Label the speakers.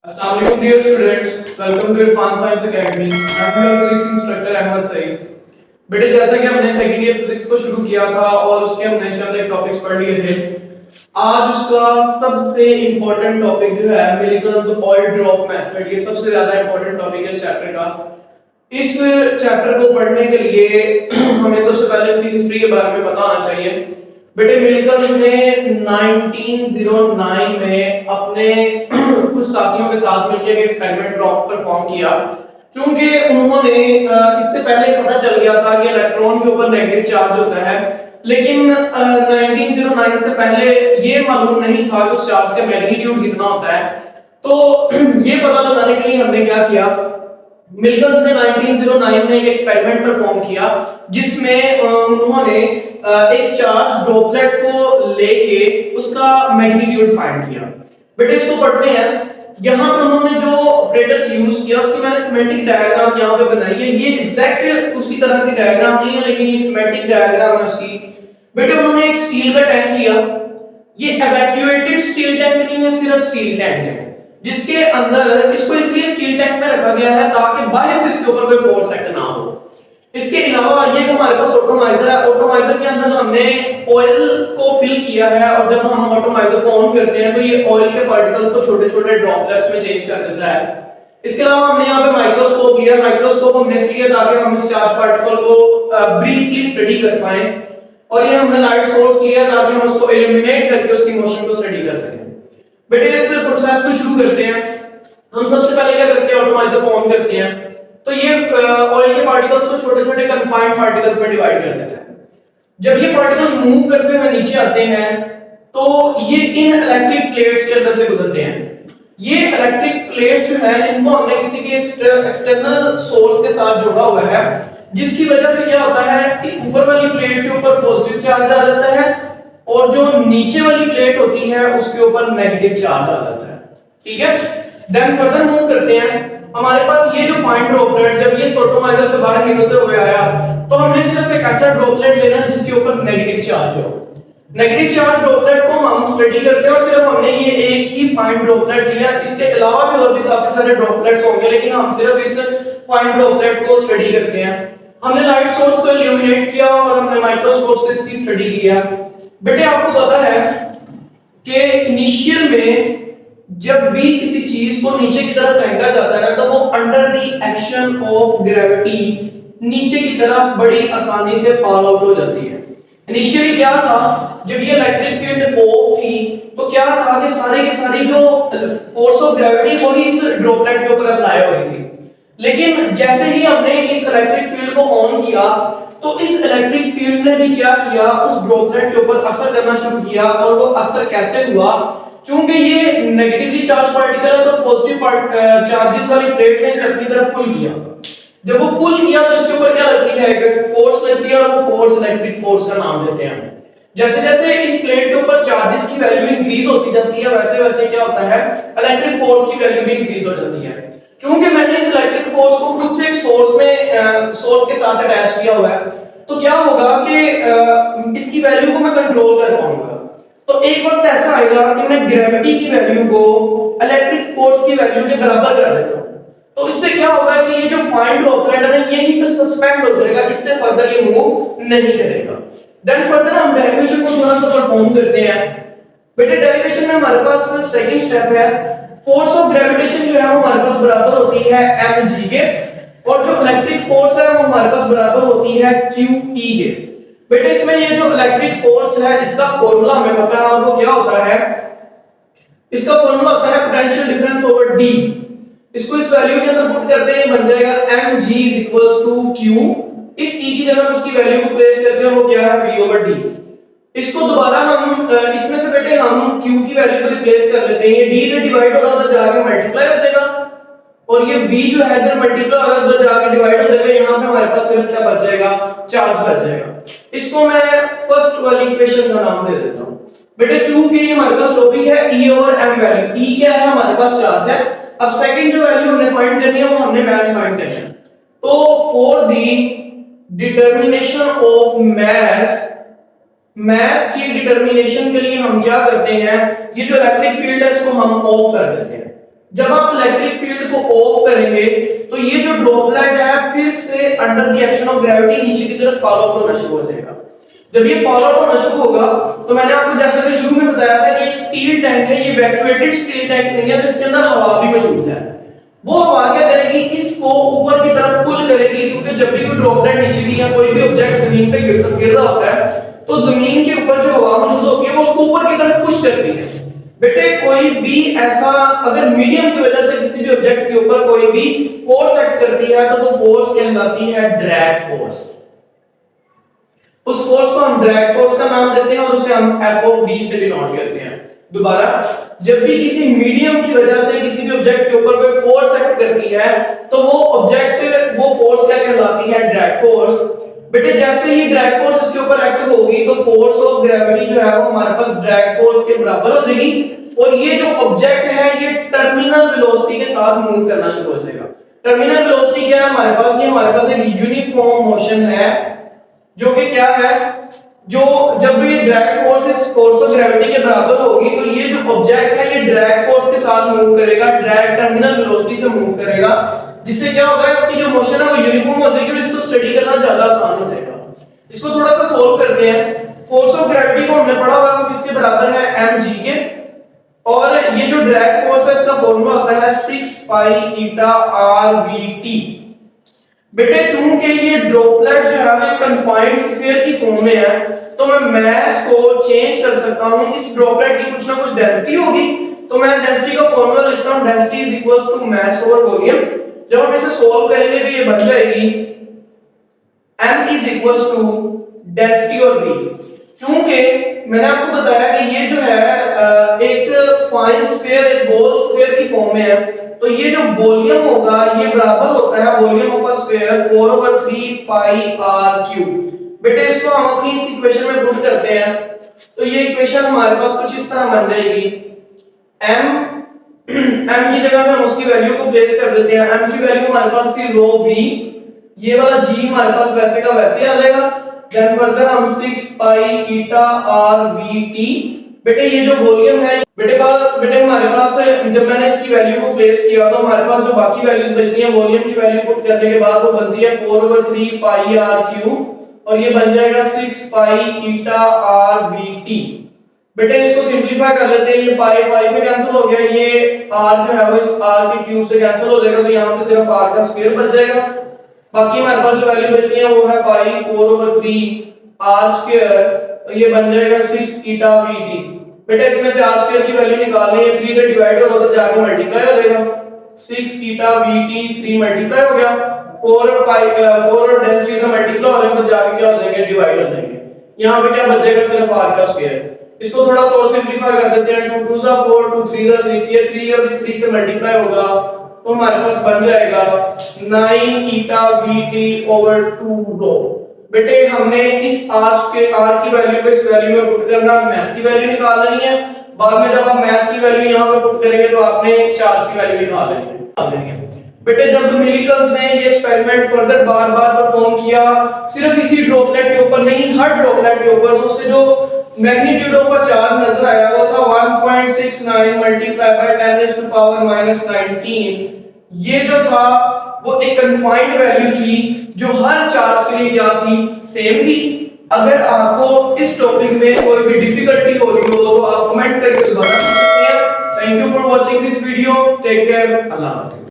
Speaker 1: Assalamu alaikum dear students, welcome to Irfan Science Academy. I am your physics instructor Ahmed Saeed. बेटे जैसा कि हमने second year physics को शुरू किया था और उसके हमने चंद एक टॉपिक्स पढ़ लिए थे। आज उसका सबसे इम्पोर्टेंट टॉपिक जो है मिलिकन्स ऑयल ड्रॉप मेथड, ये सबसे ज्यादा इम्पोर्टेंट टॉपिक है इस चैप्टर का। इस चैप्टर को पढ़ने के लिए हमें सबसे पहले इसकी हिस्ट्री के बारे में पता होना चाहिए। बेटे मिलिकन्स ने 1909 में अपने कुछ साथियों के साथ मिलकर एक एक्सपेरिमेंट परफॉर्म किया। क्योंकि उन्होंने इससे पहले पता चल गया था कि इलेक्ट्रॉन के ऊपर नेगेटिव चार्ज होता है, लेकिन 1909 से पहले ये मालूम नहीं था कि उस चार्ज का मैग्नीट्यूड कितना होता है। तो ये पता लगाने के लिए हमने क्या किया, मिलकन्स ने 1909 में एक एक्सपेरिमेंट परफॉर्म किया जिसमें उन्होंने एक चार्ज ड्रॉपलेट को लेके उसका मैग्नीट्यूड फाइंड किया। बेटे इसको पढ़ते हैं। यहाँ पे उन्होंने जो ऑपरेटर्स यूज किया उसकी मैंने सिमेट्रिक डायग्राम यहाँ पे बनाई है। ये एग्जैक्ट उसी तरह की डायग्राम नहीं है, लेकिन ये सिमेट्रिक डायग्राम है उसकी। बेटे उन्होंने एक स्टील का टैंक लिया। ये इवैक्यूएटेड स्टील टैंक नहीं है, सिर्फ स्टील टैंक है, जिसके अंदर इसको इसलिए स्टील टैंक में रखा गया है ताकि बाहर से इसके ऊपर कोई फोर्स एक्ट ना हो। इसके अलावा ये हमारे पास ऑटोमाइजर है। ऑटोमाइजर के अंदर हमने ऑयल को फिल किया है और जब हम ऑटोमाइजर को ऑन करते हैं तो ये ऑयल के पार्टिकल्स को छोटे-छोटे ड्रॉपलेट्स में चेंज कर देता है। इसके अलावा हमने यहाँ पे माइक्रोस्कोप लिया। माइक्रोस्कोप हमने इसलिए ताकि हम इस चार्ज पार्टिकल को ब्रीफली स्टडी कर पाएं, और ये हमने लाइट सोर्स लिया ताकि हम उसको इल्यूमिनेट करके उसकी मोशन को स्टडी कर सकें। बेटे इस प्रोसेस को शुरू करते हैं। हम सबसे पहले क्या करते हैं, ऑटोमाइजर को ऑन करते हैं। तो ये ऑयल के पार्टिकल्स को छोटे-छोटे कन्फाइंड पार्टिकल्स में डिवाइड कर देता है। जब ये पार्टिकल्स मूव करते हुए नीचे आते हैं तो ये इन इलेक्ट्रिक प्लेट्स के अंदर से गुजरते हैं। ये इलेक्ट्रिक प्लेट्स जो है इनको हमने किसी के एक्सटर्नल सोर्स के साथ जोड़ा हुआ है, जिसकी वजह से क्या होता है कि ऊपर वाली प्लेट के ऊपर पॉजिटिव चार्ज आ जाता है और जो नीचे वाली प्लेट होती है उसके ऊपर नेगेटिव चार्ज आ जाता है। ठीक है, देन फर्दर मूव करते हैं। हमारे पास ये जो फाइन ड्रॉपलेट जब ये ऑटोमाइजर से बाहर निकलते हुए आया तो हमने सिर्फ एक ऐसा ड्रॉपलेट लेना जिसके ऊपर नेगेटिव चार्ज हो। नेगेटिव चार्ज ड्रॉपलेट को हम स्टडी करते हैं और सिर्फ हमने ये एक ही फाइन ड्रॉपलेट लिया। इसके अलावा भी और भी काफी सारे ड्रॉपलेट्स होंगे, लेकिन हम सिर्फ इस फाइन ड्रॉपलेट को स्टडी करते हैं। हमने लाइट सोर्स को इल्यूमिनेट किया और हमने माइक्रोस्कोप से इसकी स्टडी किया। बेटे आपको पता है कि इनिशियल में जब भी किसी चीज को नीचे की तरफ फेंका जाता है तो वो under the action of gravity नीचे की तरफ बड़ी आसानी से फॉल आउट हो जाती है। इनिशियली क्या था, जब ये इलेक्ट्रिक फील्ड ऑफ थी तो क्या था कि सारी की सारी जो फोर्स ऑफ ग्रेविटी वो ही इस ड्रॉपलेट के ऊपर अप्लाई हो रही थी। लेकिन जैसे ही हमने इस इलेक्ट्रिक फील्ड को ऑन किया तो इस इलेक्ट्रिक फील्ड ने भी क्या किया, उस ड्रॉपलेट के ऊपर असर करना शुरू किया। और वो असर कैसे हुआ, क्योंकि ये नेगेटिवली चार्ज पार्टिकल है तो पॉजिटिव चार्जेस वाली प्लेट ने इसे अपनी तरफ पुल किया। जब वो पुल किया तो इसके ऊपर क्या लगती है, एक फोर्स लगती है और वो फोर्स इलेक्ट्रिक फोर्स का नाम देते हैं। जैसे जैसे इस प्लेट के ऊपर चार्जेस की वैल्यू इंक्रीज होती जाती है वैसे वैसे क्या होता है, इलेक्ट्रिक फोर्स की वैल्यू भी इंक्रीज हो जाती है। क्योंकि मैंने इस इलेक्ट्रिक फोर्स को खुद से एक सोर्स के साथ अटैच किया हुआ है तो क्या होगा कि इसकी वैल्यू को मैं कंट्रोल कर पाऊंगा। तो एक वक्त ऐसा आएगा कि मैं ग्रेविटी की वैल्यू को इलेक्ट्रिक फोर्स की वैल्यू के बराबर कर देता हूं। तो इससे क्या होगा कि ये जो फाइन ड्रॉपलेट है यहीं पे सस्पेंड हो जाएगा, इससे फर्दर ये मूव नहीं करेगा। देन फर्दर हम डेरिवेशन को थोड़ा सा परफॉर्म करते हैं। बेटे डेरिवेशन में हमारे पास सेकंड स्टेप है, फोर्स ऑफ ग्रेविटेशन जो है वो हमारे पास बराबर होती है mg के, और जो इलेक्ट्रिक फोर्स है वो हमारे पास बराबर होती है qe के। बेटे इसमें ये जो इलेक्ट्रिक फोर्स है इसका फॉर्मूला हमें पता है और वो क्या होता है, इसका फॉर्मूला होता है पोटेंशियल डिफरेंस ओवर d। इसको इस वैल्यू के अंदर पुट करते हैं, बन जाएगा mg q। इस e की जगह उसकी वैल्यू को प्लेस करते हैं, वो क्या है v/d। इसको दोबारा हम इसमें से बेटे हम q की वैल्यू को रिप्लेस कर लेते हैं। ये d से डिवाइड हो रहा है उधर जाके मल्टीप्लाई हो जाएगा और ये v जो है इधर मल्टीप्लाई हो रहा है उधर जाके डिवाइड हो जाएगा। यहां पे हमारे पास सिर्फ क्या बच जाएगा, चार्ज बच जाएगा। इसको मैं फर्स्ट वाली इक्वेशन का नाम दे देता हूं। बेटे चूंकि हमारे पास टॉपिक है e/m वैल्यू, e क्या है हमारे पास चार्ज है। अब सेकंड जो वैल्यू हमने फाइंड करनी है वो हमने मास फाइंड करनी है। तो for the determination of mass की डिटरमिनेशन के लिए हम क्या करते हैं, ये जो इलेक्ट्रिक फील्ड है इसको हम ऑफ कर देते हैं। जब आप इलेक्ट्रिक फील्ड को ऑफ करेंगे तो ये जो ड्रॉपलेट है फिर से under the action of gravity नीचे की तरफ फॉलो होना शुरू हो जाएगा। जब ये फॉलो होना शुरू होगा तो मैंने आपको जैसे कि शुरू में बताया था कि एक स्टील टैंक है, ये वैक्यूएटेड स्टील टैंक नहीं है, तो इसके अंदर हवा भी मौजूद है। वो हवा क्या करेगी, इसको ऊपर की तरफ पुल करेगी, क्योंकि जब भी कोई ड्रॉपलेट नीचे की या कोई भी ऑब्जेक्ट जमीन पे गिर रहा होता है तो जमीन के ऊपर जो हवा मौजूद होती है वो उसको ऊपर की तरफ पुश करती है। बेटे कोई भी ऐसा अगर मीडियम की वजह से किसी भी ऑब्जेक्ट के ऊपर कोई भी फोर्स एक्ट करती है तो वो फोर्स कहलाती है ड्रैग फोर्स। उस फोर्स को हम ड्रैग फोर्स का नाम देते हैं और उसे हम एफ ऑफ डी से डिनोट करते हैं। दोबारा, जब भी किसी मीडियम की वजह से किसी भी ऑब्जेक्ट के ऊपर कोई फोर्स एक्ट करती है तो वो फोर्स क्या कहलाती है, ड्रैग फोर्स। बेटे जैसे ही ड्रैग फोर्स इसके ऊपर एक्ट होगी तो फोर्स ऑफ ग्रेविटी जो है वो हमारे पास ड्रैग फोर्स के बराबर हो जाएगी और ये जो ऑब्जेक्ट है ये टर्मिनल वेलोसिटी के साथ मूव करना शुरू हो जाएगा। टर्मिनल वेलोसिटी क्या है हमारे पास, ये हमारे पास एक यूनिफॉर्म मोशन है जो कि क्या है, जो जब भी ड्रैग फोर्स इस फोर्स ऑफ ग्रेविटी के बराबर होगी तो ये जो ऑब्जेक्ट है ये ड्रैग फोर्स के साथ मूव करेगा, ड्रैग टर्मिनल वेलोसिटी से मूव करेगा, जिससे क्या होगा, इसकी जो मोशन है वो यूनिफॉर्म हो जाएगी और इसको स्टडी करना ज्यादा आसान हो जाएगा। इसको थोड़ा सा सोल्व करते हैं। फोर्स ऑफ ग्रेविटी को हमने पढ़ा हुआ है वो किसके बराबर है, mg के, और ये जो ड्रैग फोर्स है इसका फॉर्मूला होता है 6 पाई ईटा rvt। बेटे चूंकि ये ड्रॉपलेट जो है वो कन्फाइंड स्फीयर की फॉर्म में है तो मैं मास को चेंज कर सकता हूं। इस ड्रॉपलेट की कुछ ना कुछ डेंसिटी होगी तो मैं डेंसिटी का फॉर्मूला लिखता हूं, density is equals to mass over volume. जब हम इसे सॉल्व करेंगे तो ये बन जाएगी m is equals to density और v। क्योंकि मैंने आपको बताया कि ये जो है एक फाइन स्फीयर, एक गोल स्फीयर की फॉर्म में है तो ये जो वॉल्यूम होगा ये बराबर होता है volume of a sphere 4/3 pi r cube. बेटे इसको हम अपनी इस इक्वेशन में पुट करते हैं तो ये इक्वेशन हमारे पास कुछ इस तरह बन जाएगी। m की जगह में हम उसकी वैल्यू को प्लेस कर देते हैं। m की वैल्यू हमारे पास थी रो v, ये वाला g हमारे पास वैसे का वैसे आ जाएगा। देन फर्दर हम 6 पाई ईटा rvt। बेटे ये जो वॉल्यूम है बेटे हमारे पास जब मैंने इसकी वैल्यू को प्लेस किया तो हमारे पास जो बाकी वैल्यूज बचती हैं वॉल्यूम की वैल्यू पुट करने के बाद वो बनती है 4/3 पाई r क्यूब और ये बन जाएगा 6 पाई ईटा rvt। बेटे इसको सिंपलीफाई कर लेते हैं, ये पाई से कैंसिल हो गया, ये r जो है वो इस r के क्यूब से कैंसिल हो जाएगा तो यहाँ पे सिर्फ r का स्क्वायर बच जाएगा। बाकी हमारे पास जो वैल्यू बचती है वो है पाई 4/3 r स्क्वायर और ये बन जाएगा 6 ईटा vt। बेटा इसमें से r स्क्वायर की वैल्यू निकालनी है, 3 से डिवाइड होगा तो जाके मल्टीप्लाई हो जाएगा, 6 ईटा vt 3 मल्टीप्लाई हो गया, 4 और डेंसिटी से मल्टीप्लाई हो जाएगा तो जाके क्या हो जाएंगे, डिवाइड हो जाएंगे। यहाँ पे क्या बच जाएगा, सिर्फ r का स्क्वायर। इसको थोड़ा सा और सिंपलीफाई कर देते हैं, 2 2 जा 4 2 3 जा 6, ये 3 और इस 3 से मल्टीप्लाई होगा तो हमारे पास बन जाएगा 9 ईटा vt ओवर 2 रो। बेटे हमने इस r की वैल्यू को इस वैल्यू में पुट करना, मास की वैल्यू निकाल लेनी है। बाद में जब आप मास की वैल्यू यहां पे पुट करेंगे तो आपने चार्ज की वैल्यू निकाल लेनी है। बेटे जब मिलिकल्स ने ये एक्सपेरिमेंट फर्दर बार-बार परफॉर्म किया, सिर्फ इसी ड्रॉपलेट के ऊपर नहीं, हर ड्रॉपलेट के ऊपर, तो उससे जो मैग्नीट्यूड ऑफ अ चार्ज नजर आया वो था 1.69 मल्टीप्लाई बाय 10⁻⁻19। ये जो था वो एक कन्फाइंड वैल्यू थी जो हर चार्ज के लिए क्या थी, सेम थी। अगर आपको इस टॉपिक में कोई भी डिफिकल्टी हो रही हो तो आप कमेंट करके दोबारा पूछ सकते हैं। Thank you for watching this video, take care, अल्लाह हाफिज़।